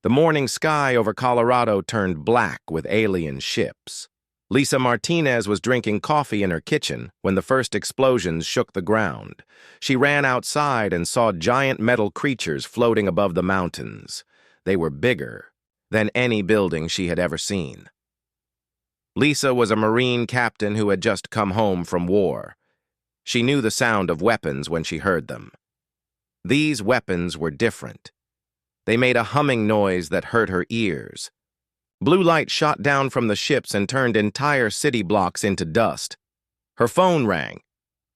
The morning sky over Colorado turned black with alien ships. Lisa Martinez was drinking coffee in her kitchen when the first explosions shook the ground. She ran outside and saw giant metal creatures floating above the mountains. They were bigger than any building she had ever seen. Lisa was a Marine captain who had just come home from war. She knew the sound of weapons when she heard them. These weapons were different. They made a humming noise that hurt her ears. Blue light shot down from the ships and turned entire city blocks into dust. Her phone rang.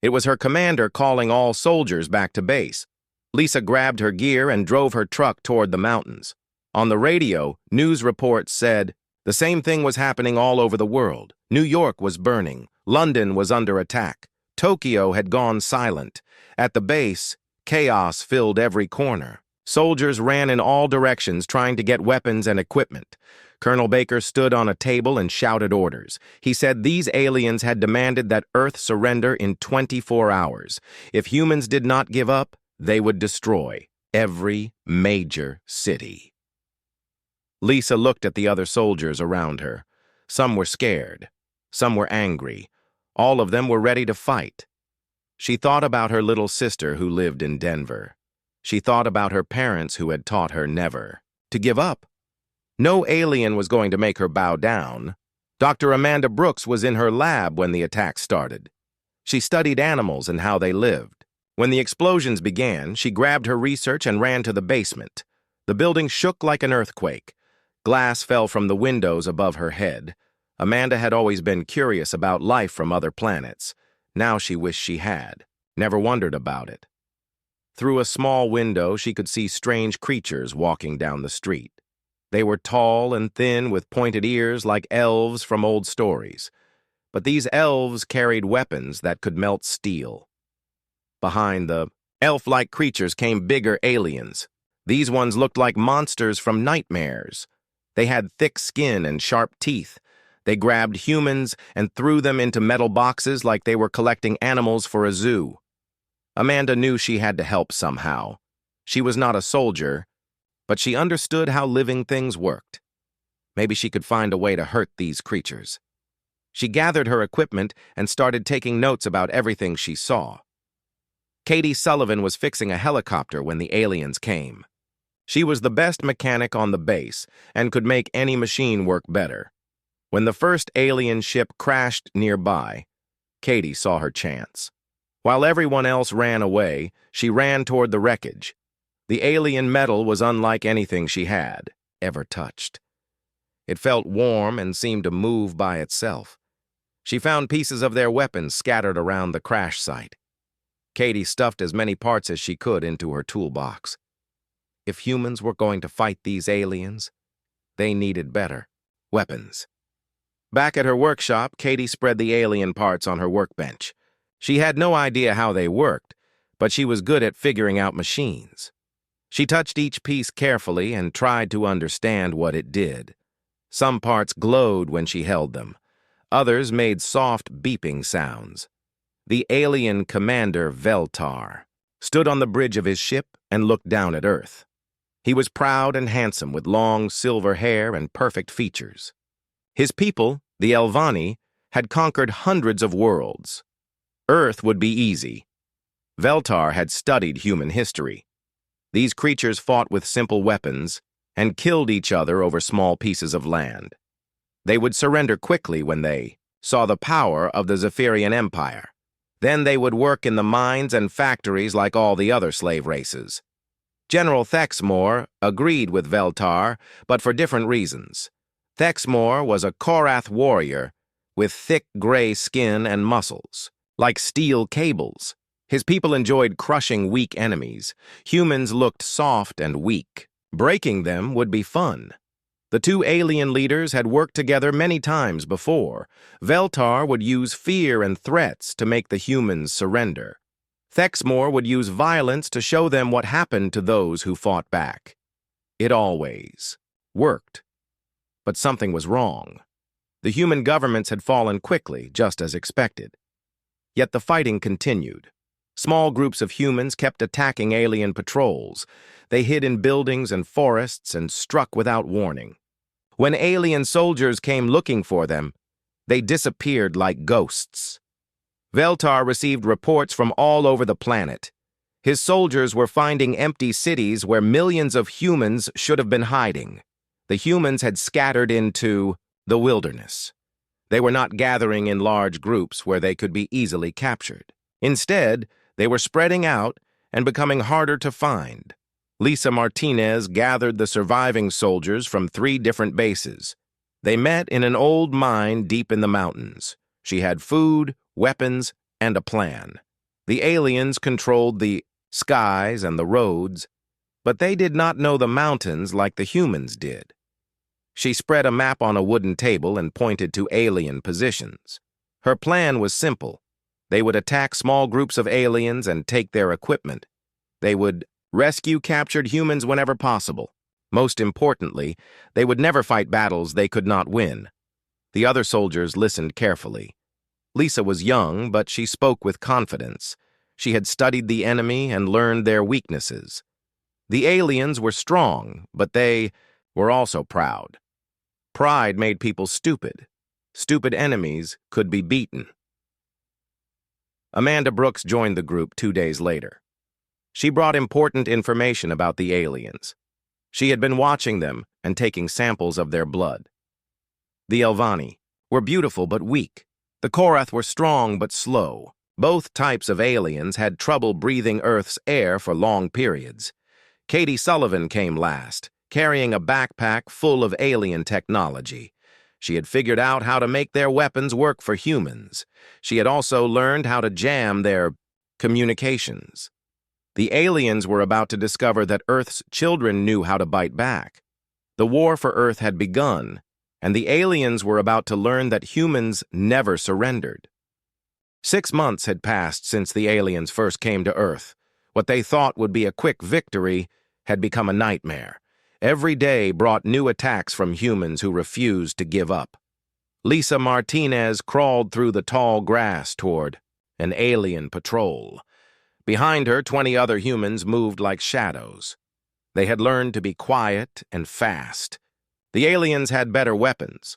It was her commander calling all soldiers back to base. Lisa grabbed her gear and drove her truck toward the mountains. On the radio, news reports said the same thing was happening all over the world. New York was burning. London was under attack. Tokyo had gone silent. At the base, chaos filled every corner. Soldiers ran in all directions trying to get weapons and equipment. Colonel Baker stood on a table and shouted orders. He said these aliens had demanded that Earth surrender in 24 hours. If humans did not give up, they would destroy every major city. Lisa looked at the other soldiers around her. Some were scared. Some were angry. All of them were ready to fight. She thought about her little sister who lived in Denver. She thought about her parents who had taught her never to give up. No alien was going to make her bow down. Dr. Amanda Brooks was in her lab when the attack started. She studied animals and how they lived. When the explosions began, she grabbed her research and ran to the basement. The building shook like an earthquake. Glass fell from the windows above her head. Amanda had always been curious about life from other planets. Now she wished she had. Never wondered about it. Through a small window, she could see strange creatures walking down the street. They were tall and thin with pointed ears like elves from old stories. But these elves carried weapons that could melt steel. Behind the elf-like creatures came bigger aliens. These ones looked like monsters from nightmares. They had thick skin and sharp teeth. They grabbed humans and threw them into metal boxes like they were collecting animals for a zoo. Amanda knew she had to help somehow. She was not a soldier, but she understood how living things worked. Maybe she could find a way to hurt these creatures. She gathered her equipment and started taking notes about everything she saw. Katie Sullivan was fixing a helicopter when the aliens came. She was the best mechanic on the base and could make any machine work better. When the first alien ship crashed nearby, Katie saw her chance. While everyone else ran away, she ran toward the wreckage. The alien metal was unlike anything she had ever touched. It felt warm and seemed to move by itself. She found pieces of their weapons scattered around the crash site. Katie stuffed as many parts as she could into her toolbox. If humans were going to fight these aliens, they needed better weapons. Back at her workshop, Katie spread the alien parts on her workbench. She had no idea how they worked, but she was good at figuring out machines. She touched each piece carefully and tried to understand what it did. Some parts glowed when she held them. Others made soft beeping sounds. The alien commander, Veltar, stood on the bridge of his ship and looked down at Earth. He was proud and handsome with long silver hair and perfect features. His people, the Elvani, had conquered hundreds of worlds. Earth would be easy. Veltar had studied human history. These creatures fought with simple weapons and killed each other over small pieces of land. They would surrender quickly when they saw the power of the Zephyrian Empire. Then they would work in the mines and factories like all the other slave races. General Thexmore agreed with Veltar, but for different reasons. Thexmore was a Korath warrior with thick gray skin and muscles, like steel cables. His people enjoyed crushing weak enemies. Humans looked soft and weak. Breaking them would be fun. The two alien leaders had worked together many times before. Veltar would use fear and threats to make the humans surrender. Thexmore would use violence to show them what happened to those who fought back. It always worked. But something was wrong. The human governments had fallen quickly, just as expected. Yet the fighting continued. Small groups of humans kept attacking alien patrols. They hid in buildings and forests and struck without warning. When alien soldiers came looking for them, they disappeared like ghosts. Veltar received reports from all over the planet. His soldiers were finding empty cities where millions of humans should have been hiding. The humans had scattered into the wilderness. They were not gathering in large groups where they could be easily captured. Instead, they were spreading out and becoming harder to find. Lisa Martinez gathered the surviving soldiers from 3 different bases. They met in an old mine deep in the mountains. She had food, weapons, and a plan. The aliens controlled the skies and the roads, but they did not know the mountains like the humans did. She spread a map on a wooden table and pointed to alien positions. Her plan was simple. They would attack small groups of aliens and take their equipment. They would rescue captured humans whenever possible. Most importantly, they would never fight battles they could not win. The other soldiers listened carefully. Lisa was young, but she spoke with confidence. She had studied the enemy and learned their weaknesses. The aliens were strong, but they were also proud. Pride made people stupid. Stupid enemies could be beaten. Amanda Brooks joined the group 2 days later. She brought important information about the aliens. She had been watching them and taking samples of their blood. The Elvani were beautiful but weak. The Korath were strong but slow. Both types of aliens had trouble breathing Earth's air for long periods. Katie Sullivan came last, carrying a backpack full of alien technology. She had figured out how to make their weapons work for humans. She had also learned how to jam their communications. The aliens were about to discover that Earth's children knew how to bite back. The war for Earth had begun, and the aliens were about to learn that humans never surrendered. 6 months had passed since the aliens first came to Earth. What they thought would be a quick victory had become a nightmare. Every day brought new attacks from humans who refused to give up. Lisa Martinez crawled through the tall grass toward an alien patrol. Behind her, 20 other humans moved like shadows. They had learned to be quiet and fast. The aliens had better weapons,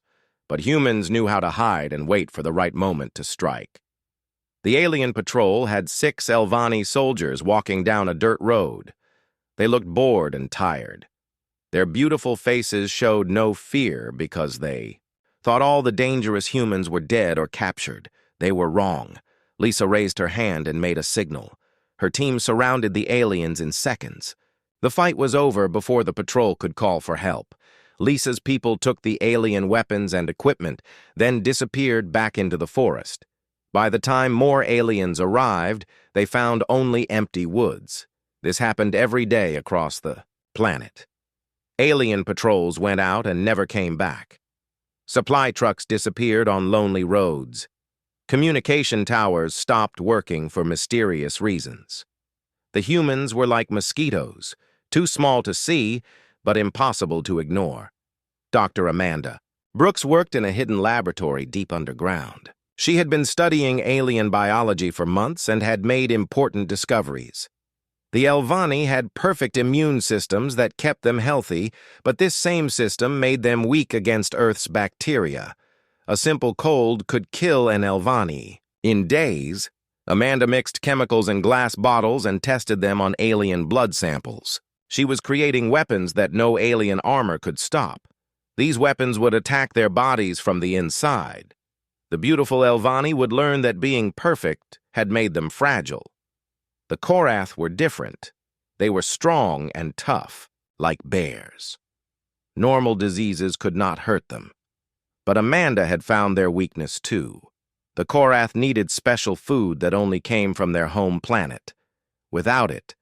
but humans knew how to hide and wait for the right moment to strike. The alien patrol had 6 Elvani soldiers walking down a dirt road. They looked bored and tired. Their beautiful faces showed no fear because they thought all the dangerous humans were dead or captured. They were wrong. Lisa raised her hand and made a signal. Her team surrounded the aliens in seconds. The fight was over before the patrol could call for help. Lisa's people took the alien weapons and equipment, then disappeared back into the forest. By the time more aliens arrived, they found only empty woods. This happened every day across the planet. Alien patrols went out and never came back. Supply trucks disappeared on lonely roads. Communication towers stopped working for mysterious reasons. The humans were like mosquitoes, too small to see, but impossible to ignore. Dr. Amanda Brooks worked in a hidden laboratory deep underground. She had been studying alien biology for months and had made important discoveries. The Elvani had perfect immune systems that kept them healthy, but this same system made them weak against Earth's bacteria. A simple cold could kill an Elvani. In days, Amanda mixed chemicals in glass bottles and tested them on alien blood samples. She was creating weapons that no alien armor could stop. These weapons would attack their bodies from the inside. The beautiful Elvani would learn that being perfect had made them fragile. The Korath were different. They were strong and tough, like bears. Normal diseases could not hurt them. But Amanda had found their weakness too. The Korath needed special food that only came from their home planet. Without it,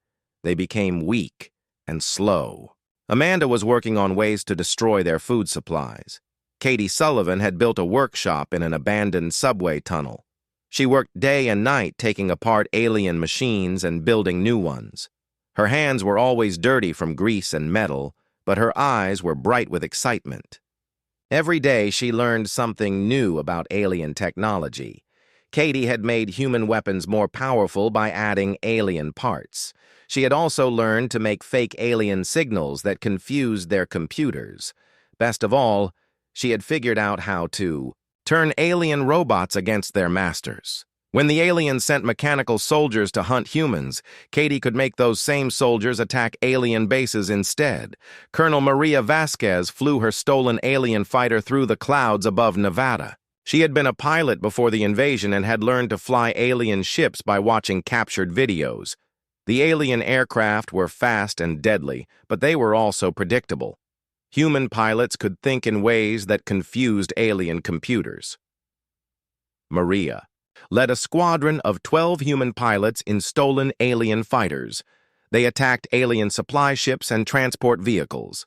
they became weak and slow. Amanda was working on ways to destroy their food supplies. Katie Sullivan had built a workshop in an abandoned subway tunnel. She worked day and night taking apart alien machines and building new ones. Her hands were always dirty from grease and metal, but her eyes were bright with excitement. Every day she learned something new about alien technology. Katie had made human weapons more powerful by adding alien parts. She had also learned to make fake alien signals that confused their computers. Best of all, she had figured out how to turn alien robots against their masters. When the aliens sent mechanical soldiers to hunt humans, Katie could make those same soldiers attack alien bases instead. Colonel Maria Vasquez flew her stolen alien fighter through the clouds above Nevada. She had been a pilot before the invasion and had learned to fly alien ships by watching captured videos. The alien aircraft were fast and deadly, but they were also predictable. Human pilots could think in ways that confused alien computers. Maria led a squadron of 12 human pilots in stolen alien fighters. They attacked alien supply ships and transport vehicles.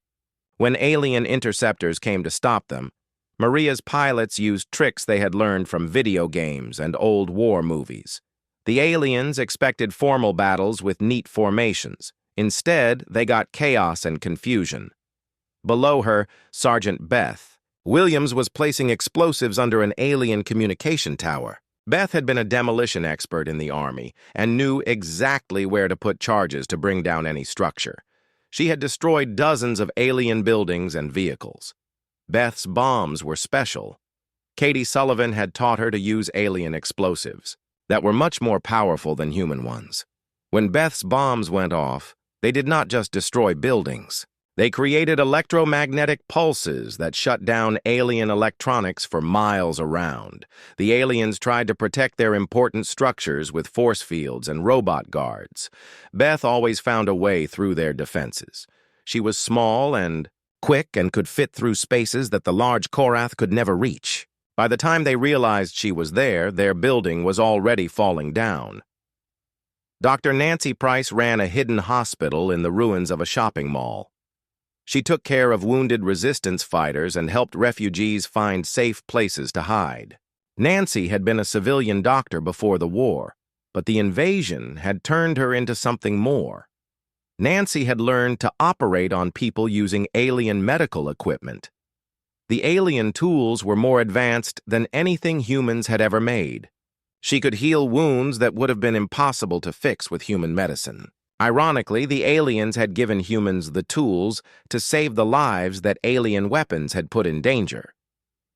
When alien interceptors came to stop them, Maria's pilots used tricks they had learned from video games and old war movies. The aliens expected formal battles with neat formations. Instead, they got chaos and confusion. Below her, Sergeant Beth Williams was placing explosives under an alien communication tower. Beth had been a demolition expert in the Army and knew exactly where to put charges to bring down any structure. She had destroyed dozens of alien buildings and vehicles. Beth's bombs were special. Katie Sullivan had taught her to use alien explosives that were much more powerful than human ones. When Beth's bombs went off, they did not just destroy buildings. They created electromagnetic pulses that shut down alien electronics for miles around. The aliens tried to protect their important structures with force fields and robot guards. Beth always found a way through their defenses. She was small and quick and could fit through spaces that the large Korath could never reach. By the time they realized she was there, their building was already falling down. Dr. Nancy Price ran a hidden hospital in the ruins of a shopping mall. She took care of wounded resistance fighters and helped refugees find safe places to hide. Nancy had been a civilian doctor before the war, but the invasion had turned her into something more. Nancy had learned to operate on people using alien medical equipment. The alien tools were more advanced than anything humans had ever made. She could heal wounds that would have been impossible to fix with human medicine. Ironically, the aliens had given humans the tools to save the lives that alien weapons had put in danger.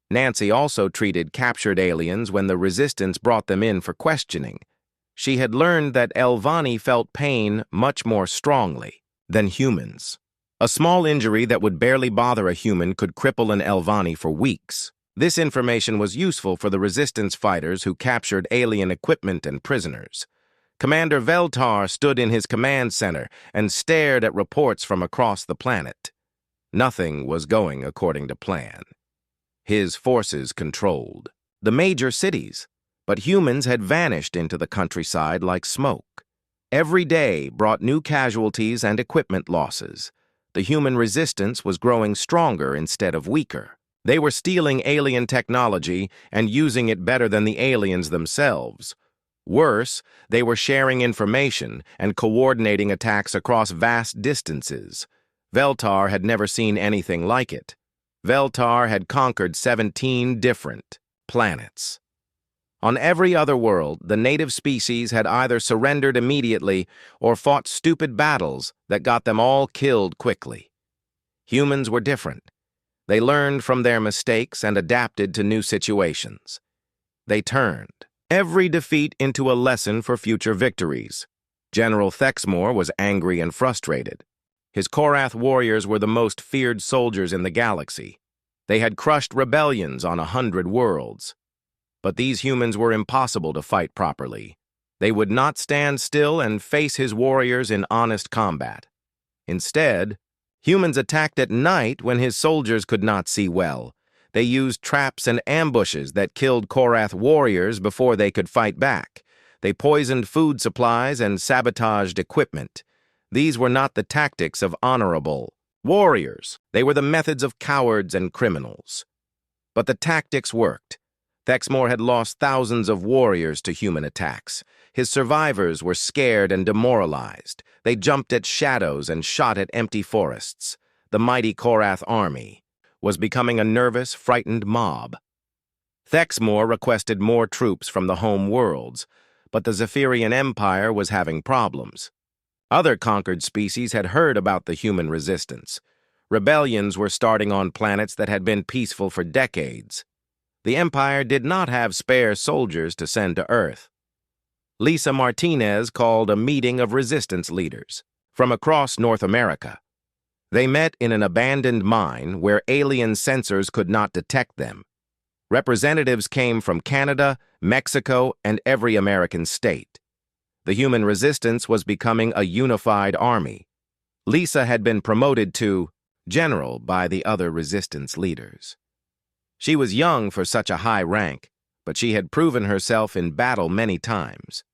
Nancy also treated captured aliens when the resistance brought them in for questioning. She had learned that Elvani felt pain much more strongly than humans. A small injury that would barely bother a human could cripple an Elvani for weeks. This information was useful for the resistance fighters who captured alien equipment and prisoners. Commander Veltar stood in his command center and stared at reports from across the planet. Nothing was going according to plan. His forces controlled the major cities, but humans had vanished into the countryside like smoke. Every day brought new casualties and equipment losses. The human resistance was growing stronger instead of weaker. They were stealing alien technology and using it better than the aliens themselves. Worse, they were sharing information and coordinating attacks across vast distances. Veltar had never seen anything like it. Veltar had conquered 17 different planets. On every other world, the native species had either surrendered immediately or fought stupid battles that got them all killed quickly. Humans were different. They learned from their mistakes and adapted to new situations. They turned every defeat into a lesson for future victories. General Thexmore was angry and frustrated. His Korath warriors were the most feared soldiers in the galaxy. They had crushed rebellions on 100 worlds. But these humans were impossible to fight properly. They would not stand still and face his warriors in honest combat. Instead, humans attacked at night when his soldiers could not see well. They used traps and ambushes that killed Korath warriors before they could fight back. They poisoned food supplies and sabotaged equipment. These were not the tactics of honorable warriors. They were the methods of cowards and criminals. But the tactics worked. Thexmore had lost thousands of warriors to human attacks. His survivors were scared and demoralized. They jumped at shadows and shot at empty forests. The mighty Korath army was becoming a nervous, frightened mob. Thexmore requested more troops from the home worlds, but the Zephyrian Empire was having problems. Other conquered species had heard about the human resistance. Rebellions were starting on planets that had been peaceful for decades. The Empire did not have spare soldiers to send to Earth. Lisa Martinez called a meeting of resistance leaders from across North America. They met in an abandoned mine where alien sensors could not detect them. Representatives came from Canada, Mexico, and every American state. The human resistance was becoming a unified army. Lisa had been promoted to general by the other resistance leaders. She was young for such a high rank, but she had proven herself in battle many times.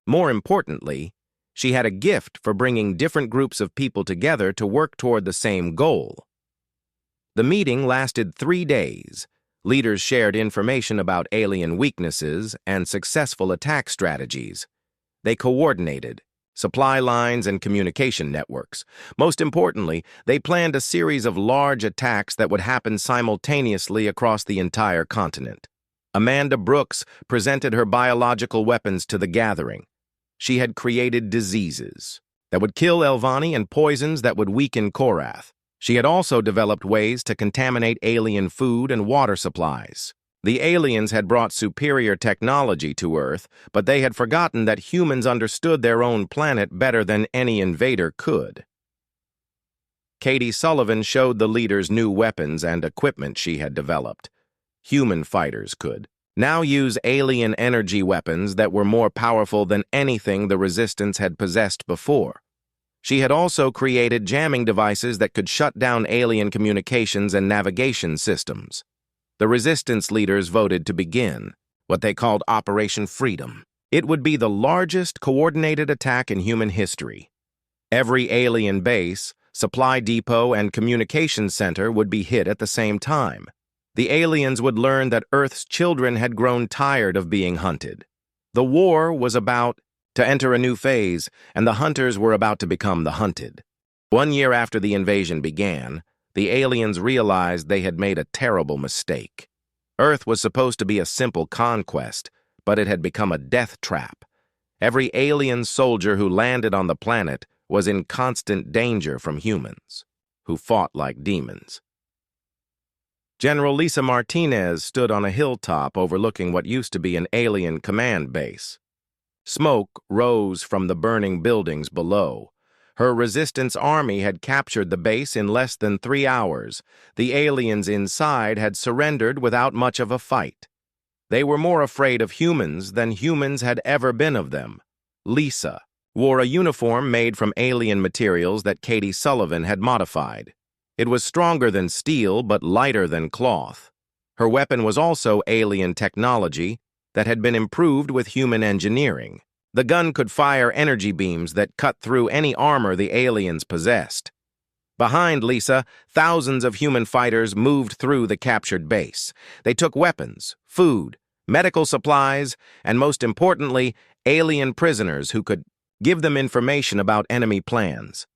More importantly, she had a gift for bringing different groups of people together to work toward the same goal. The meeting lasted 3 days. Leaders shared information about alien weaknesses and successful attack strategies. They coordinated supply lines and communication networks. Most importantly, they planned a series of large attacks that would happen simultaneously across the entire continent. Amanda Brooks presented her biological weapons to the gathering. She had created diseases that would kill Elvani and poisons that would weaken Korath. She had also developed ways to contaminate alien food and water supplies. The aliens had brought superior technology to Earth, but they had forgotten that humans understood their own planet better than any invader could. Katie Sullivan showed the leaders new weapons and equipment she had developed. Human fighters could now use alien energy weapons that were more powerful than anything the Resistance had possessed before. She had also created jamming devices that could shut down alien communications and navigation systems. The Resistance leaders voted to begin what they called Operation Freedom. It would be the largest coordinated attack in human history. Every alien base, supply depot, and communication center would be hit at the same time. The aliens would learn that Earth's children had grown tired of being hunted. The war was about to enter a new phase, and the hunters were about to become the hunted. 1 year after the invasion began, the aliens realized they had made a terrible mistake. Earth was supposed to be a simple conquest, but it had become a death trap. Every alien soldier who landed on the planet was in constant danger from humans, who fought like demons. General Lisa Martinez stood on a hilltop overlooking what used to be an alien command base. Smoke rose from the burning buildings below. Her resistance army had captured the base in less than 3 hours. The aliens inside had surrendered without much of a fight. They were more afraid of humans than humans had ever been of them. Lisa wore a uniform made from alien materials that Katie Sullivan had modified. It was stronger than steel but lighter than cloth. Her weapon was also alien technology that had been improved with human engineering. The gun could fire energy beams that cut through any armor the aliens possessed. Behind Lisa, thousands of human fighters moved through the captured base. They took weapons, food, medical supplies, and most importantly, alien prisoners who could give them information about enemy plans.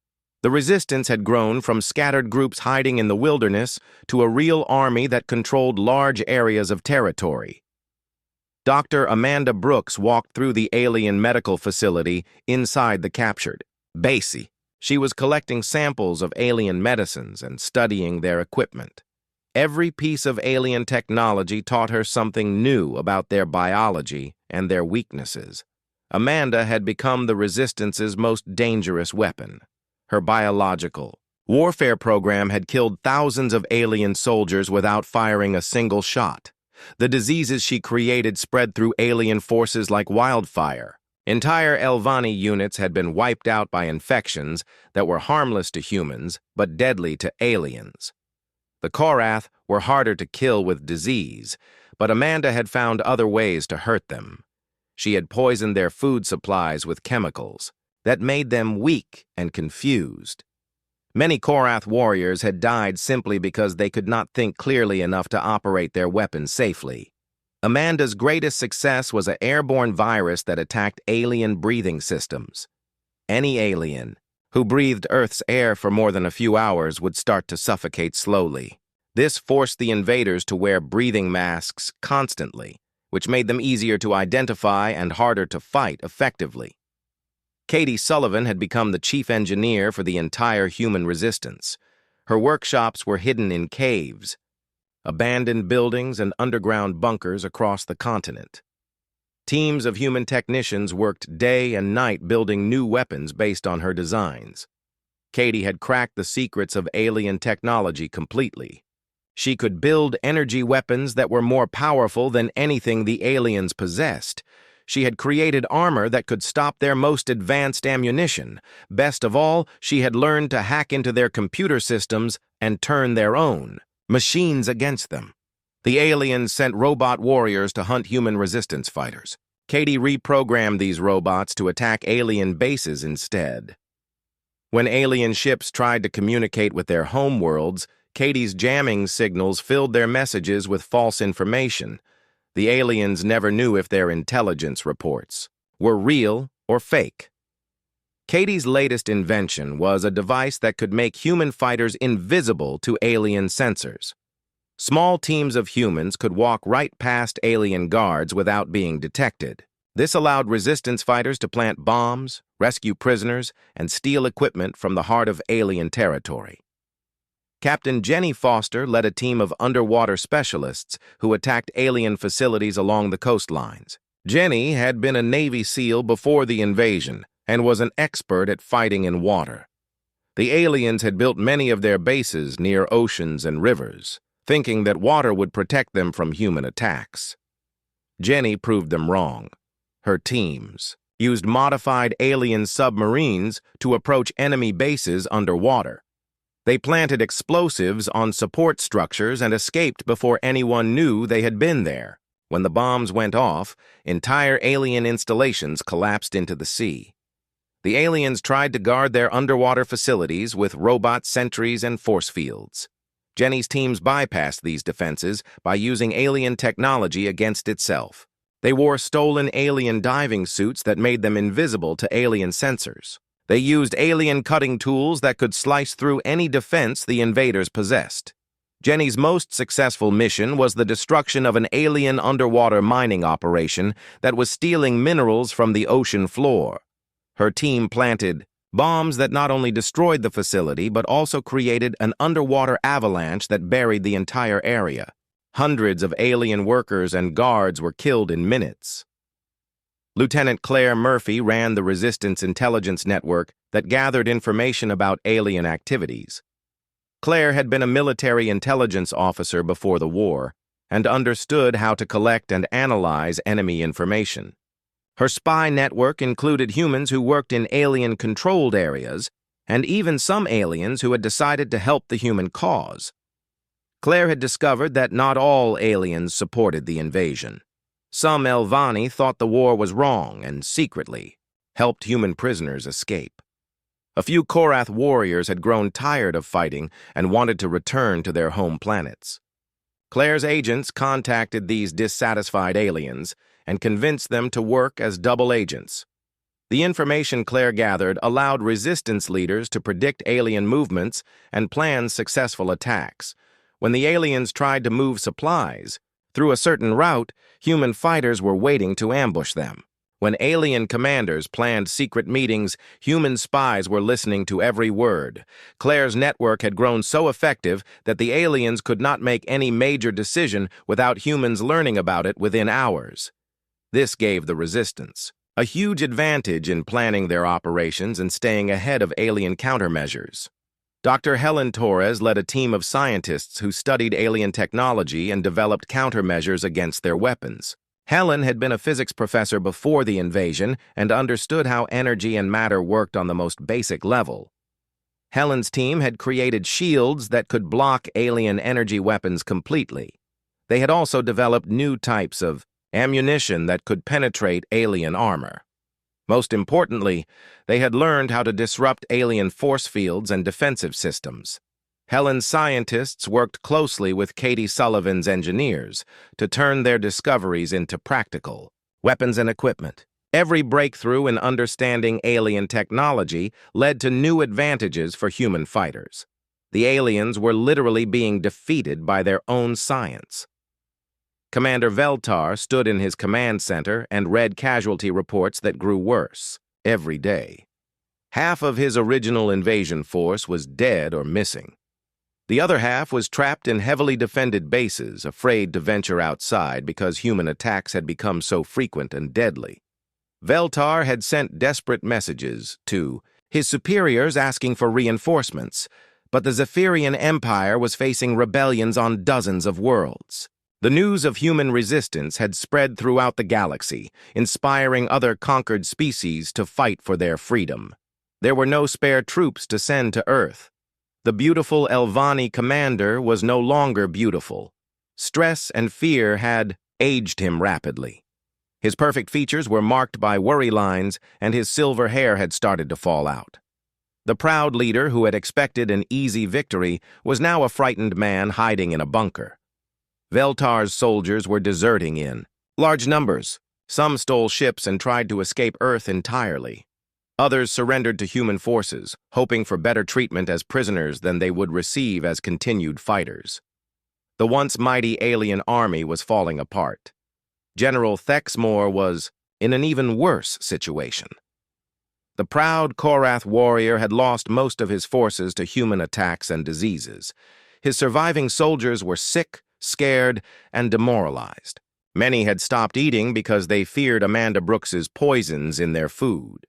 The resistance had grown from scattered groups hiding in the wilderness to a real army that controlled large areas of territory. Dr. Amanda Brooks walked through the alien medical facility inside the captured base. She was collecting samples of alien medicines and studying their equipment. Every piece of alien technology taught her something new about their biology and their weaknesses. Amanda had become the Resistance's most dangerous weapon. Her biological warfare program had killed thousands of alien soldiers without firing a single shot. The diseases she created spread through alien forces like wildfire. Entire Elvani units had been wiped out by infections that were harmless to humans but deadly to aliens. The Korath were harder to kill with disease, but Amanda had found other ways to hurt them. She had poisoned their food supplies with chemicals that made them weak and confused. Many Korath warriors had died simply because they could not think clearly enough to operate their weapons safely. Amanda's greatest success was an airborne virus that attacked alien breathing systems. Any alien who breathed Earth's air for more than a few hours would start to suffocate slowly. This forced the invaders to wear breathing masks constantly, which made them easier to identify and harder to fight effectively. Katie Sullivan had become the chief engineer for the entire human resistance. Her workshops were hidden in caves, abandoned buildings, and underground bunkers across the continent. Teams of human technicians worked day and night building new weapons based on her designs. Katie had cracked the secrets of alien technology completely. She could build energy weapons that were more powerful than anything the aliens possessed. She had created armor that could stop their most advanced ammunition. Best of all, she had learned to hack into their computer systems and turn their own machines against them. The aliens sent robot warriors to hunt human resistance fighters. Katie reprogrammed these robots to attack alien bases instead. When alien ships tried to communicate with their homeworlds, Katie's jamming signals filled their messages with false information. The aliens never knew if their intelligence reports were real or fake. Katie's latest invention was a device that could make human fighters invisible to alien sensors. Small teams of humans could walk right past alien guards without being detected. This allowed resistance fighters to plant bombs, rescue prisoners, and steal equipment from the heart of alien territory. Captain Jenny Foster led a team of underwater specialists who attacked alien facilities along the coastlines. Jenny had been a Navy SEAL before the invasion and was an expert at fighting in water. The aliens had built many of their bases near oceans and rivers, thinking that water would protect them from human attacks. Jenny proved them wrong. Her teams used modified alien submarines to approach enemy bases underwater. They planted explosives on support structures and escaped before anyone knew they had been there. When the bombs went off, entire alien installations collapsed into the sea. The aliens tried to guard their underwater facilities with robot sentries and force fields. Jenny's teams bypassed these defenses by using alien technology against itself. They wore stolen alien diving suits that made them invisible to alien sensors. They used alien cutting tools that could slice through any defense the invaders possessed. Jenny's most successful mission was the destruction of an alien underwater mining operation that was stealing minerals from the ocean floor. Her team planted bombs that not only destroyed the facility but also created an underwater avalanche that buried the entire area. Hundreds of alien workers and guards were killed in minutes. Lieutenant Claire Murphy ran the Resistance Intelligence Network that gathered information about alien activities. Claire had been a military intelligence officer before the war and understood how to collect and analyze enemy information. Her spy network included humans who worked in alien-controlled areas and even some aliens who had decided to help the human cause. Claire had discovered that not all aliens supported the invasion. Some Elvani thought the war was wrong and secretly helped human prisoners escape. A few Korath warriors had grown tired of fighting and wanted to return to their home planets. Claire's agents contacted these dissatisfied aliens and convinced them to work as double agents. The information Claire gathered allowed resistance leaders to predict alien movements and plan successful attacks. When the aliens tried to move supplies through a certain route, human fighters were waiting to ambush them. When alien commanders planned secret meetings, human spies were listening to every word. Claire's network had grown so effective that the aliens could not make any major decision without humans learning about it within hours. This gave the resistance a huge advantage in planning their operations and staying ahead of alien countermeasures. Dr. Helen Torres led a team of scientists who studied alien technology and developed countermeasures against their weapons. Helen had been a physics professor before the invasion and understood how energy and matter worked on the most basic level. Helen's team had created shields that could block alien energy weapons completely. They had also developed new types of ammunition that could penetrate alien armor. Most importantly, they had learned how to disrupt alien force fields and defensive systems. Helen's scientists worked closely with Katie Sullivan's engineers to turn their discoveries into practical weapons and equipment. Every breakthrough in understanding alien technology led to new advantages for human fighters. The aliens were literally being defeated by their own science. Commander Veltar stood in his command center and read casualty reports that grew worse every day. Half of his original invasion force was dead or missing. The other half was trapped in heavily defended bases, afraid to venture outside because human attacks had become so frequent and deadly. Veltar had sent desperate messages to his superiors asking for reinforcements, but the Zephyrian Empire was facing rebellions on dozens of worlds. The news of human resistance had spread throughout the galaxy, inspiring other conquered species to fight for their freedom. There were no spare troops to send to Earth. The beautiful Elvani commander was no longer beautiful. Stress and fear had aged him rapidly. His perfect features were marked by worry lines, and his silver hair had started to fall out. The proud leader who had expected an easy victory was now a frightened man hiding in a bunker. Veltar's soldiers were deserting in large numbers. Some stole ships and tried to escape Earth entirely. Others surrendered to human forces, hoping for better treatment as prisoners than they would receive as continued fighters. The once mighty alien army was falling apart. General Thexmore was in an even worse situation. The proud Korath warrior had lost most of his forces to human attacks and diseases. His surviving soldiers were sick, scared, and demoralized. Many had stopped eating because they feared Amanda Brooks's poisons in their food.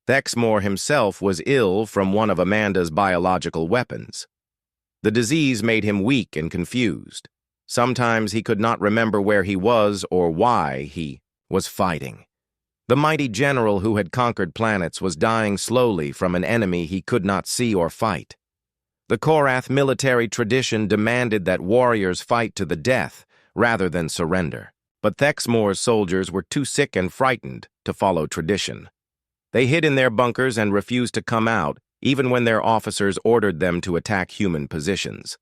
Thexmore himself was ill from one of Amanda's biological weapons. The disease made him weak and confused. Sometimes he could not remember where he was or why he was fighting. The mighty general who had conquered planets was dying slowly from an enemy he could not see or fight. The Korath military tradition demanded that warriors fight to the death rather than surrender. But Thexmore's soldiers were too sick and frightened to follow tradition. They hid in their bunkers and refused to come out, even when their officers ordered them to attack human positions.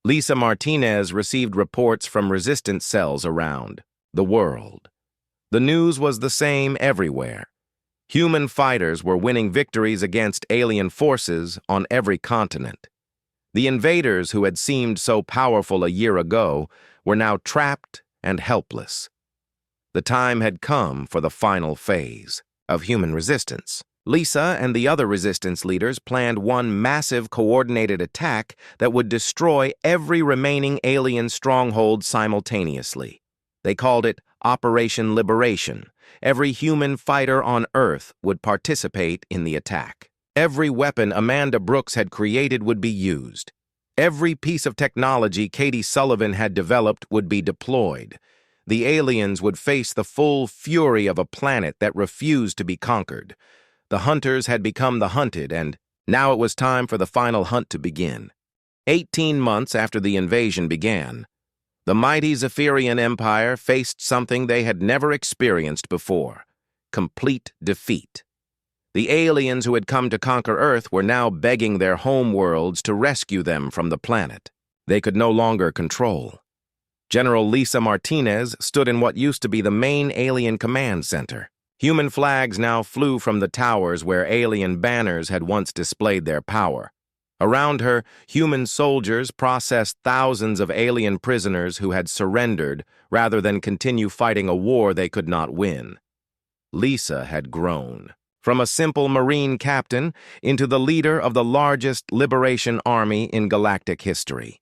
Lisa Martinez received reports from resistance cells around the world. The news was the same everywhere. Human fighters were winning victories against alien forces on every continent. The invaders who had seemed so powerful a year ago were now trapped and helpless. The time had come for the final phase of human resistance. Lisa and the other resistance leaders planned one massive coordinated attack that would destroy every remaining alien stronghold simultaneously. They called it Operation Liberation. Every human fighter on Earth would participate in the attack. Every weapon Amanda Brooks had created would be used. Every piece of technology Katie Sullivan had developed would be deployed. The aliens would face the full fury of a planet that refused to be conquered. The hunters had become the hunted, and now it was time for the final hunt to begin. 18 months after the invasion began, the mighty Zephyrian Empire faced something they had never experienced before: complete defeat. The aliens who had come to conquer Earth were now begging their homeworlds to rescue them from the planet they could no longer control. General Lisa Martinez stood in what used to be the main alien command center. Human flags now flew from the towers where alien banners had once displayed their power. Around her, human soldiers processed thousands of alien prisoners who had surrendered rather than continue fighting a war they could not win. Lisa had grown from a simple Marine captain into the leader of the largest liberation army in galactic history.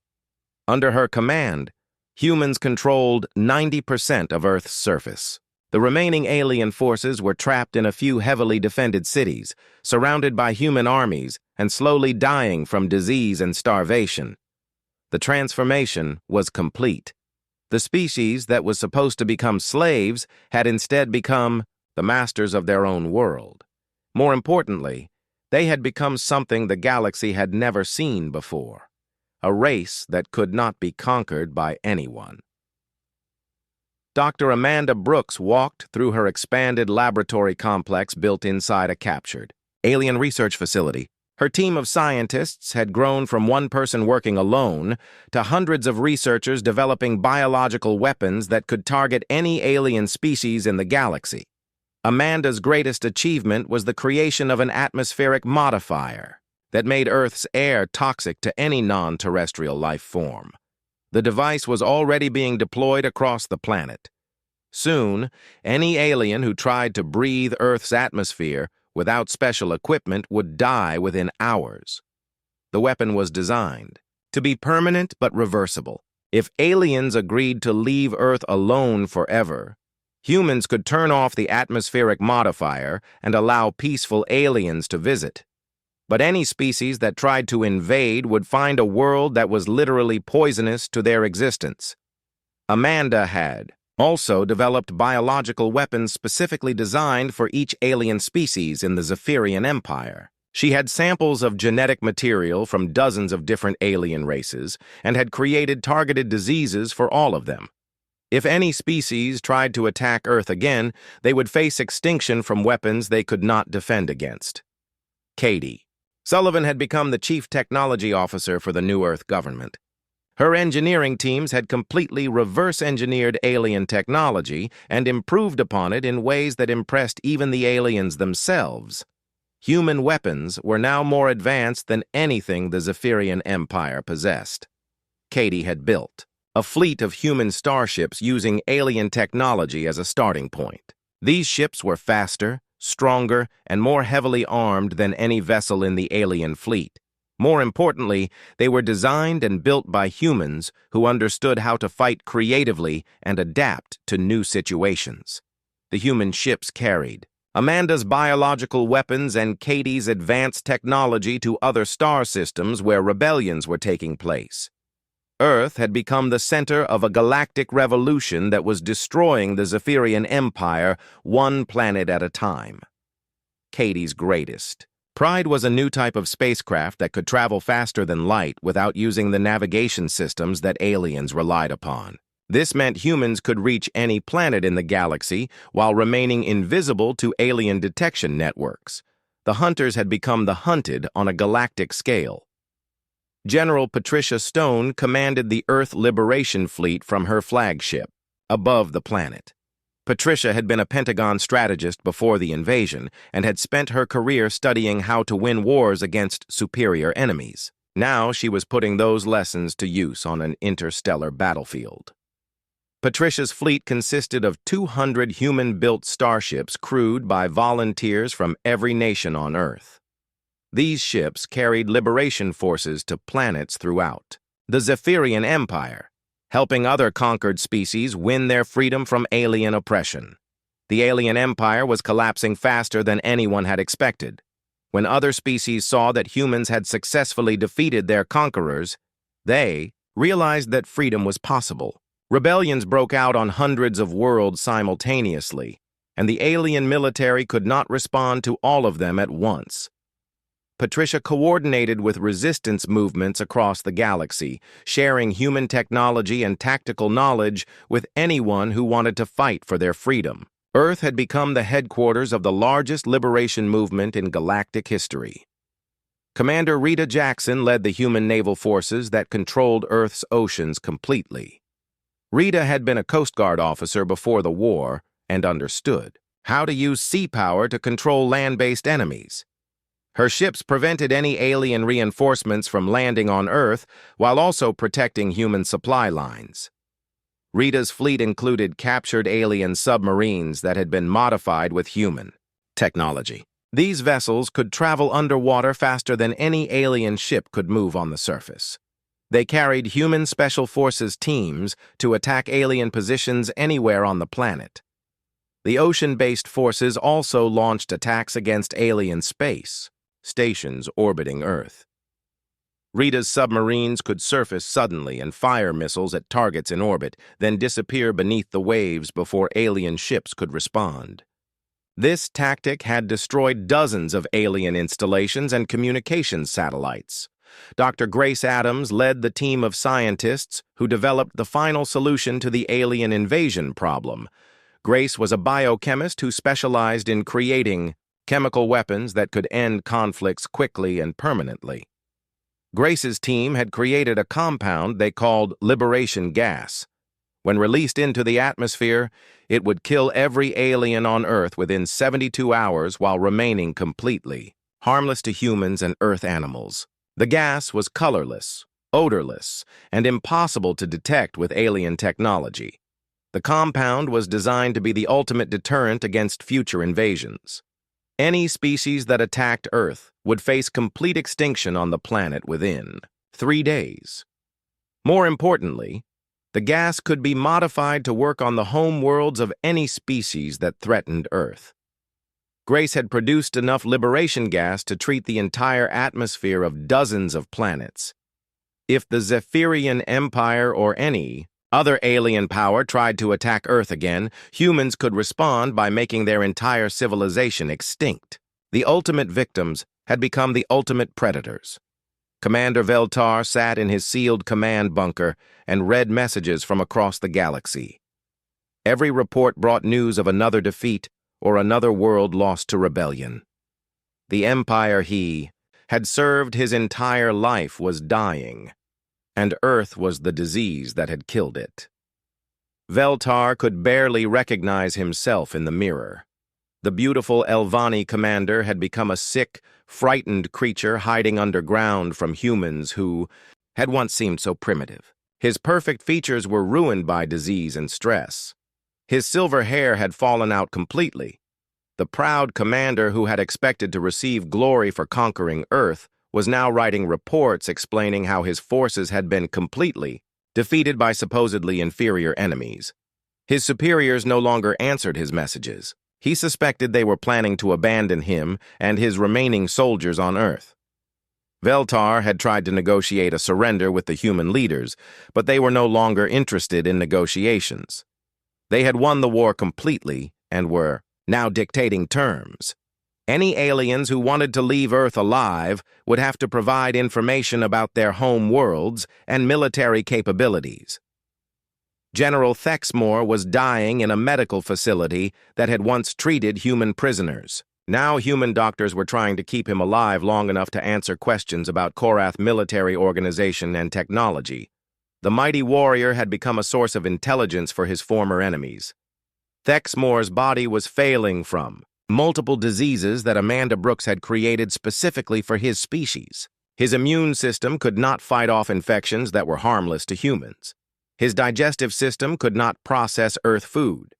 Under her command, humans controlled 90% of Earth's surface. The remaining alien forces were trapped in a few heavily defended cities, surrounded by human armies and slowly dying from disease and starvation. The transformation was complete. The species that was supposed to become slaves had instead become the masters of their own world. More importantly, they had become something the galaxy had never seen before: a race that could not be conquered by anyone. Dr. Amanda Brooks walked through her expanded laboratory complex built inside a captured alien research facility. Her team of scientists had grown from one person working alone to hundreds of researchers developing biological weapons that could target any alien species in the galaxy. Amanda's greatest achievement was the creation of an atmospheric modifier. that made Earth's air toxic to any non-terrestrial life form. The device was already being deployed across the planet. Soon, any alien who tried to breathe Earth's atmosphere without special equipment would die within hours. The weapon was designed to be permanent but reversible. If aliens agreed to leave Earth alone forever, humans could turn off the atmospheric modifier and allow peaceful aliens to visit. But any species that tried to invade would find a world that was literally poisonous to their existence. Amanda had also developed biological weapons specifically designed for each alien species in the Zephyrian Empire. She had samples of genetic material from dozens of different alien races and had created targeted diseases for all of them. If any species tried to attack Earth again, they would face extinction from weapons they could not defend against. Katie. Sullivan had become the chief technology officer for the New Earth government. Her engineering teams had completely reverse-engineered alien technology and improved upon it in ways that impressed even the aliens themselves. Human weapons were now more advanced than anything the Zephyrian Empire possessed. Katie had built a fleet of human starships using alien technology as a starting point. These ships were faster, stronger, and more heavily armed than any vessel in the alien fleet. More importantly, they were designed and built by humans who understood how to fight creatively and adapt to new situations. The human ships carried Amanda's biological weapons and Katie's advanced technology to other star systems where rebellions were taking place. Earth had become the center of a galactic revolution that was destroying the Zephyrian Empire one planet at a time. Katie's greatest pride was a new type of spacecraft that could travel faster than light without using the navigation systems that aliens relied upon. This meant humans could reach any planet in the galaxy while remaining invisible to alien detection networks. The hunters had become the hunted on a galactic scale. General Patricia Stone commanded the Earth Liberation Fleet from her flagship, above the planet. Patricia had been a Pentagon strategist before the invasion and had spent her career studying how to win wars against superior enemies. Now she was putting those lessons to use on an interstellar battlefield. Patricia's fleet consisted of 200 human-built starships crewed by volunteers from every nation on Earth. These ships carried liberation forces to planets throughout the Zephyrian Empire, helping other conquered species win their freedom from alien oppression. The alien empire was collapsing faster than anyone had expected. When other species saw that humans had successfully defeated their conquerors, they realized that freedom was possible. Rebellions broke out on hundreds of worlds simultaneously, and the alien military could not respond to all of them at once. Patricia coordinated with resistance movements across the galaxy, sharing human technology and tactical knowledge with anyone who wanted to fight for their freedom. Earth had become the headquarters of the largest liberation movement in galactic history. Commander Rita Jackson led the human naval forces that controlled Earth's oceans completely. Rita had been a Coast Guard officer before the war and understood how to use sea power to control land-based enemies. Her ships prevented any alien reinforcements from landing on Earth while also protecting human supply lines. Rita's fleet included captured alien submarines that had been modified with human technology. These vessels could travel underwater faster than any alien ship could move on the surface. They carried human special forces teams to attack alien positions anywhere on the planet. The ocean-based forces also launched attacks against alien space stations orbiting Earth. Rita's submarines could surface suddenly and fire missiles at targets in orbit, then disappear beneath the waves before alien ships could respond. This tactic had destroyed dozens of alien installations and communications satellites. Dr. Grace Adams led the team of scientists who developed the final solution to the alien invasion problem. Grace was a biochemist who specialized in creating chemical weapons that could end conflicts quickly and permanently. Grace's team had created a compound they called liberation gas. When released into the atmosphere, it would kill every alien on Earth within 72 hours while remaining completely harmless to humans and Earth animals. The gas was colorless, odorless, and impossible to detect with alien technology. The compound was designed to be the ultimate deterrent against future invasions. Any species that attacked Earth would face complete extinction on the planet within 3 days. More importantly, the gas could be modified to work on the home worlds of any species that threatened Earth. Grace had produced enough liberation gas to treat the entire atmosphere of dozens of planets. If the Zephyrian Empire or any other alien power tried to attack Earth again, humans could respond by making their entire civilization extinct. The ultimate victims had become the ultimate predators. Commander Veltar sat in his sealed command bunker and read messages from across the galaxy. Every report brought news of another defeat or another world lost to rebellion. The empire he had served his entire life was dying, and Earth was the disease that had killed it. Veltar could barely recognize himself in the mirror. The beautiful Elvani commander had become a sick, frightened creature hiding underground from humans who had once seemed so primitive. His perfect features were ruined by disease and stress. His silver hair had fallen out completely. The proud commander who had expected to receive glory for conquering Earth was now writing reports explaining how his forces had been completely defeated by supposedly inferior enemies. His superiors no longer answered his messages. He suspected they were planning to abandon him and his remaining soldiers on Earth. Veltar had tried to negotiate a surrender with the human leaders, but they were no longer interested in negotiations. They had won the war completely and were now dictating terms. Any aliens who wanted to leave Earth alive would have to provide information about their home worlds and military capabilities. General Thexmore was dying in a medical facility that had once treated human prisoners. Now human doctors were trying to keep him alive long enough to answer questions about Korath military organization and technology. The mighty warrior had become a source of intelligence for his former enemies. Thexmore's body was failing from multiple diseases that Amanda Brooks had created specifically for his species. His immune system could not fight off infections that were harmless to humans. His digestive system could not process Earth food.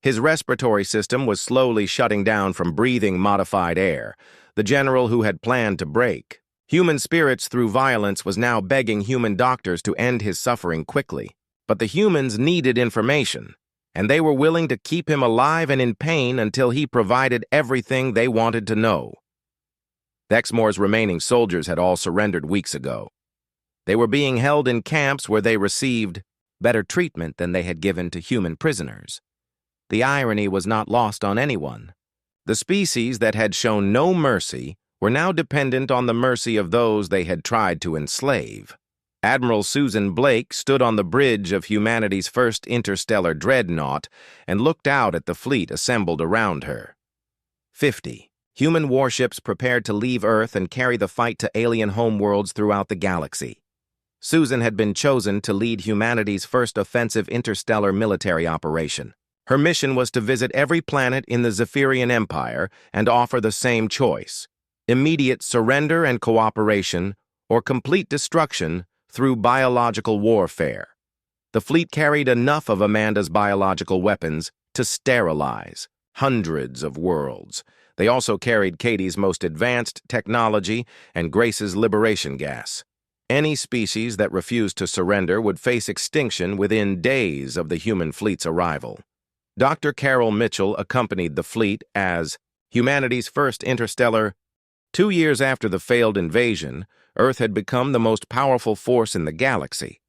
His respiratory system was slowly shutting down from breathing modified air, the general who had planned to break. Human spirits through violence was now begging human doctors to end his suffering quickly. But the humans needed information, and they were willing to keep him alive and in pain until he provided everything they wanted to know. Thexmore's remaining soldiers had all surrendered weeks ago. They were being held in camps where they received better treatment than they had given to human prisoners. The irony was not lost on anyone. The species that had shown no mercy were now dependent on the mercy of those they had tried to enslave. Admiral Susan Blake stood on the bridge of humanity's first interstellar dreadnought and looked out at the fleet assembled around her. 50 human warships prepared to leave Earth and carry the fight to alien homeworlds throughout the galaxy. Susan had been chosen to lead humanity's first offensive interstellar military operation. Her mission was to visit every planet in the Zephyrian Empire and offer the same choice: immediate surrender and cooperation, or complete destruction through biological warfare. The fleet carried enough of Amanda's biological weapons to sterilize hundreds of worlds. They also carried Katie's most advanced technology and Grace's liberation gas. Any species that refused to surrender would face extinction within days of the human fleet's arrival. Dr. Carol Mitchell accompanied the fleet as humanity's first interstellar. 2 years after the failed invasion, Earth had become the most powerful force in the galaxy.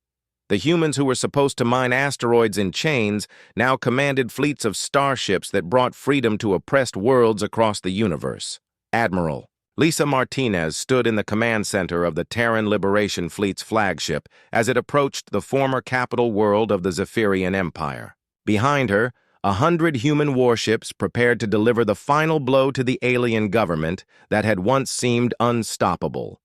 The humans who were supposed to mine asteroids in chains now commanded fleets of starships that brought freedom to oppressed worlds across the universe. Admiral Lisa Martinez stood in the command center of the Terran Liberation Fleet's flagship as it approached the former capital world of the Zephyrian Empire. Behind her, 100 human warships prepared to deliver the final blow to the alien government that had once seemed unstoppable.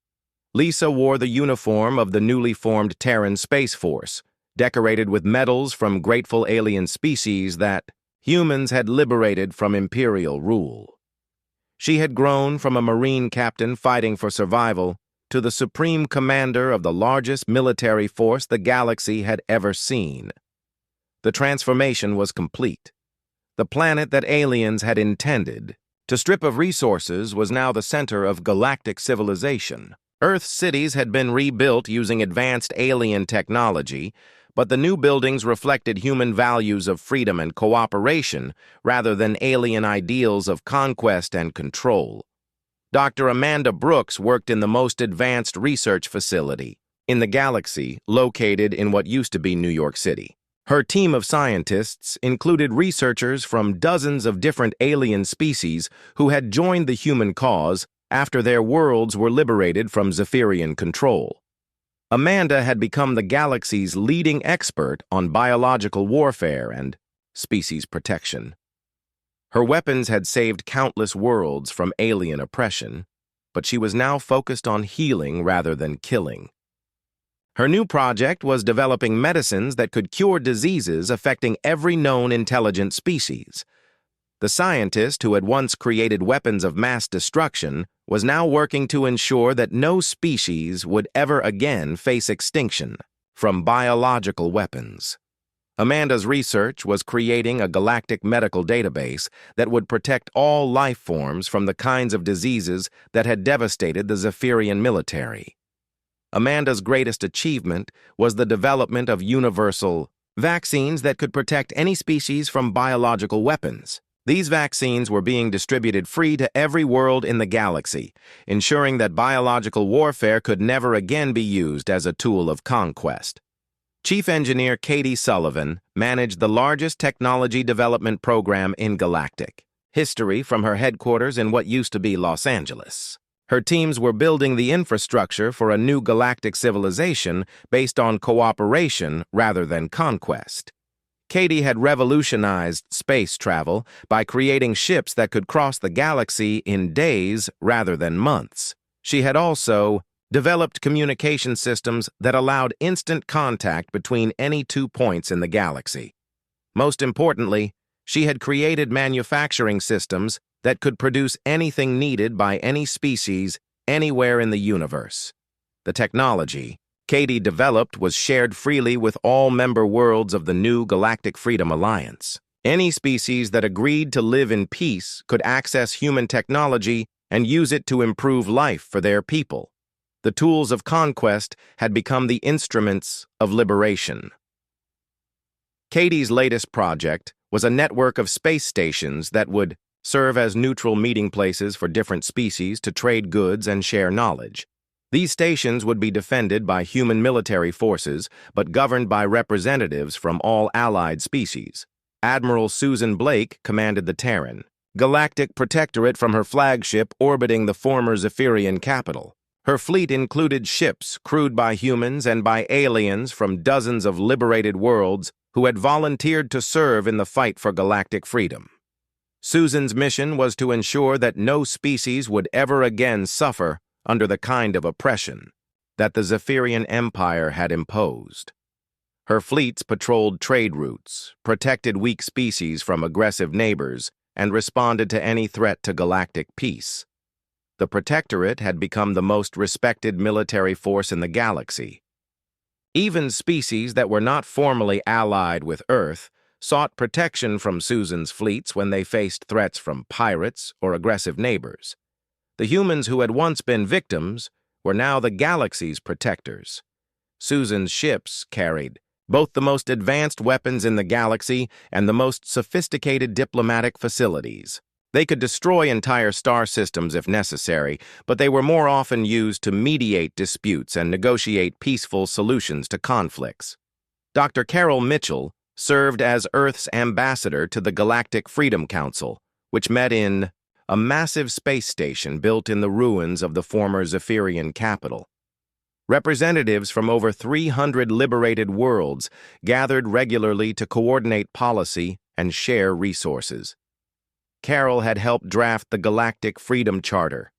Lisa wore the uniform of the newly formed Terran Space Force, decorated with medals from grateful alien species that humans had liberated from imperial rule. She had grown from a Marine captain fighting for survival to the supreme commander of the largest military force the galaxy had ever seen. The transformation was complete. The planet that aliens had intended to strip of resources was now the center of galactic civilization. Earth's cities had been rebuilt using advanced alien technology, but the new buildings reflected human values of freedom and cooperation rather than alien ideals of conquest and control. Dr. Amanda Brooks worked in the most advanced research facility in the galaxy, located in what used to be New York City. Her team of scientists included researchers from dozens of different alien species who had joined the human cause after their worlds were liberated from Zephyrian control. Amanda had become the galaxy's leading expert on biological warfare and species protection. Her weapons had saved countless worlds from alien oppression, but she was now focused on healing rather than killing. Her new project was developing medicines that could cure diseases affecting every known intelligent species. The scientist who had once created weapons of mass destruction was now working to ensure that no species would ever again face extinction from biological weapons. Amanda's research was creating a galactic medical database that would protect all life forms from the kinds of diseases that had devastated the Zephyrian military. Amanda's greatest achievement was the development of universal vaccines that could protect any species from biological weapons. These vaccines were being distributed free to every world in the galaxy, ensuring that biological warfare could never again be used as a tool of conquest. Chief Engineer Katie Sullivan managed the largest technology development program in galactic history from her headquarters in what used to be Los Angeles. Her teams were building the infrastructure for a new galactic civilization based on cooperation rather than conquest. Katie had revolutionized space travel by creating ships that could cross the galaxy in days rather than months. She had also developed communication systems that allowed instant contact between any 2 points in the galaxy. Most importantly, she had created manufacturing systems that could produce anything needed by any species anywhere in the universe. The technology Katie developed was shared freely with all member worlds of the new Galactic Freedom Alliance. Any species that agreed to live in peace could access human technology and use it to improve life for their people. The tools of conquest had become the instruments of liberation. Katie's latest project was a network of space stations that would serve as neutral meeting places for different species to trade goods and share knowledge. These stations would be defended by human military forces, but governed by representatives from all allied species. Admiral Susan Blake commanded the Terran Galactic Protectorate from her flagship orbiting the former Zephyrian capital. Her fleet included ships crewed by humans and by aliens from dozens of liberated worlds who had volunteered to serve in the fight for galactic freedom. Susan's mission was to ensure that no species would ever again suffer under the kind of oppression that the Zephyrian Empire had imposed. Her fleets patrolled trade routes, protected weak species from aggressive neighbors, and responded to any threat to galactic peace. The Protectorate had become the most respected military force in the galaxy. Even species that were not formally allied with Earth sought protection from Susan's fleets when they faced threats from pirates or aggressive neighbors. The humans who had once been victims were now the galaxy's protectors. Susan's ships carried both the most advanced weapons in the galaxy and the most sophisticated diplomatic facilities. They could destroy entire star systems if necessary, but they were more often used to mediate disputes and negotiate peaceful solutions to conflicts. Dr. Carol Mitchell served as Earth's ambassador to the Galactic Freedom Council, which met in a massive space station built in the ruins of the former Zephyrian capital. Representatives from over 300 liberated worlds gathered regularly to coordinate policy and share resources. Carol had helped draft the Galactic Freedom Charter,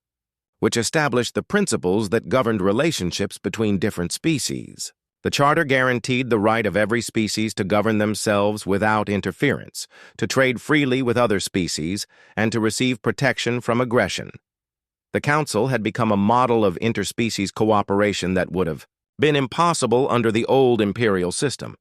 which established the principles that governed relationships between different species. The charter guaranteed the right of every species to govern themselves without interference, to trade freely with other species, and to receive protection from aggression. The Council had become a model of interspecies cooperation that would have been impossible under the old imperial system.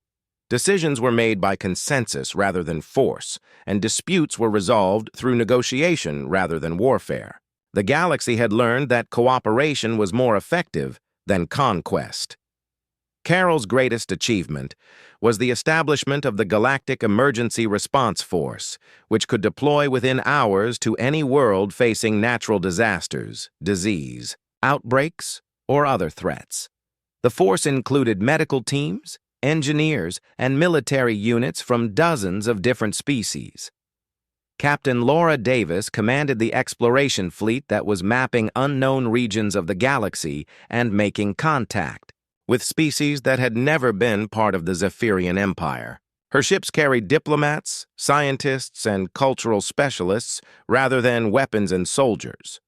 Decisions were made by consensus rather than force, and disputes were resolved through negotiation rather than warfare. The galaxy had learned that cooperation was more effective than conquest. Carol's greatest achievement was the establishment of the Galactic Emergency Response Force, which could deploy within hours to any world facing natural disasters, disease, outbreaks, or other threats. The force included medical teams, engineers, and military units from dozens of different species. Captain Laura Davis commanded the exploration fleet that was mapping unknown regions of the galaxy and making contact with species that had never been part of the Zephyrian Empire. Her ships carried diplomats, scientists, and cultural specialists rather than weapons and soldiers.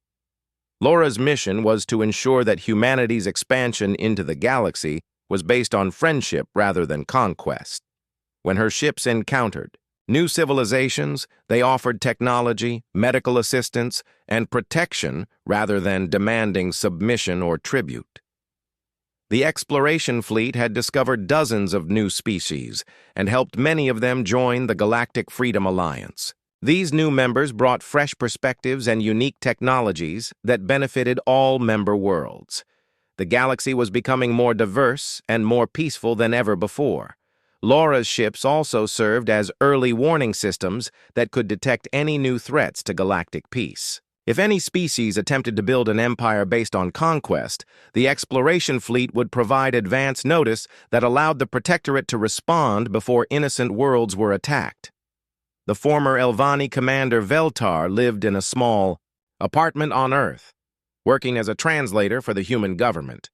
Laura's mission was to ensure that humanity's expansion into the galaxy was based on friendship rather than conquest. When her ships encountered new civilizations, they offered technology, medical assistance, and protection rather than demanding submission or tribute. The exploration fleet had discovered dozens of new species and helped many of them join the Galactic Freedom Alliance. These new members brought fresh perspectives and unique technologies that benefited all member worlds. The galaxy was becoming more diverse and more peaceful than ever before. Laura's ships also served as early warning systems that could detect any new threats to galactic peace. If any species attempted to build an empire based on conquest, the exploration fleet would provide advance notice that allowed the Protectorate to respond before innocent worlds were attacked. The former Elvani commander Veltar lived in a small apartment on Earth, working as a translator for the human government.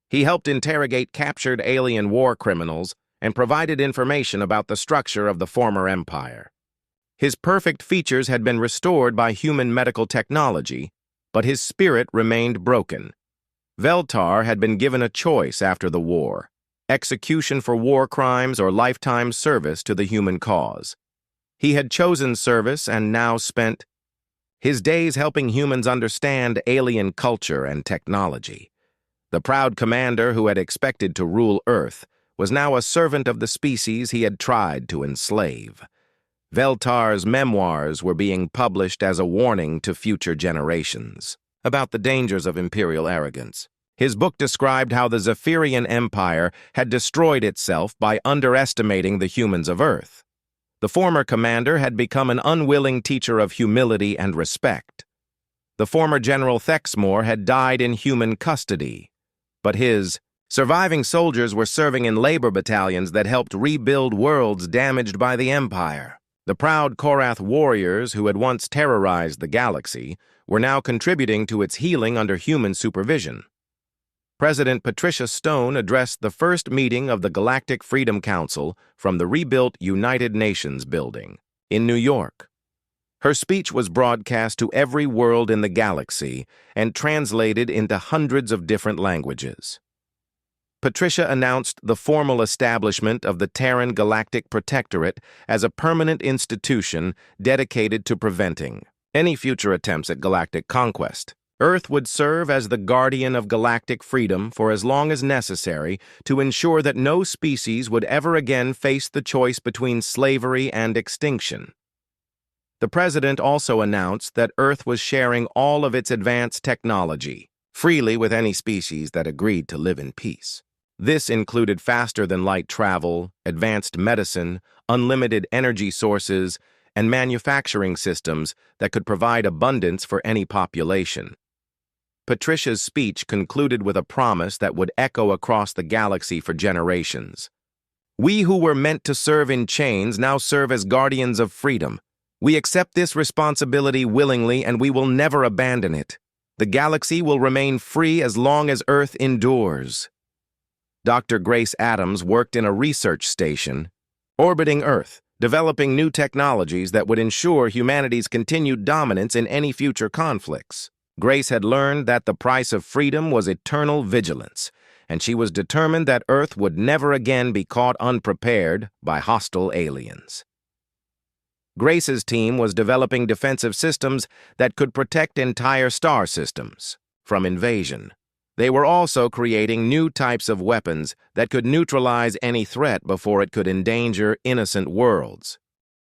He helped interrogate captured alien war criminals and provided information about the structure of the former empire. His perfect features had been restored by human medical technology, but his spirit remained broken. Veltar had been given a choice after the war: execution for war crimes or lifetime service to the human cause. He had chosen service and now spent his days helping humans understand alien culture and technology. The proud commander who had expected to rule Earth was now a servant of the species he had tried to enslave. Veltar's memoirs were being published as a warning to future generations about the dangers of imperial arrogance. His book described how the Zephyrian Empire had destroyed itself by underestimating the humans of Earth. The former commander had become an unwilling teacher of humility and respect. The former General Thexmore had died in human custody, but his surviving soldiers were serving in labor battalions that helped rebuild worlds damaged by the Empire. The proud Korath warriors who had once terrorized the galaxy were now contributing to its healing under human supervision. President Patricia Stone addressed the first meeting of the Galactic Freedom Council from the rebuilt United Nations building in New York. Her speech was broadcast to every world in the galaxy and translated into hundreds of different languages. Patricia announced the formal establishment of the Terran Galactic Protectorate as a permanent institution dedicated to preventing any future attempts at galactic conquest. Earth would serve as the guardian of galactic freedom for as long as necessary to ensure that no species would ever again face the choice between slavery and extinction. The president also announced that Earth was sharing all of its advanced technology freely with any species that agreed to live in peace. This included faster-than-light travel, advanced medicine, unlimited energy sources, and manufacturing systems that could provide abundance for any population. Patricia's speech concluded with a promise that would echo across the galaxy for generations. "We who were meant to serve in chains now serve as guardians of freedom. We accept this responsibility willingly and we will never abandon it. The galaxy will remain free as long as Earth endures." Dr. Grace Adams worked in a research station orbiting Earth, developing new technologies that would ensure humanity's continued dominance in any future conflicts. Grace had learned that the price of freedom was eternal vigilance, and she was determined that Earth would never again be caught unprepared by hostile aliens. Grace's team was developing defensive systems that could protect entire star systems from invasion. They were also creating new types of weapons that could neutralize any threat before it could endanger innocent worlds.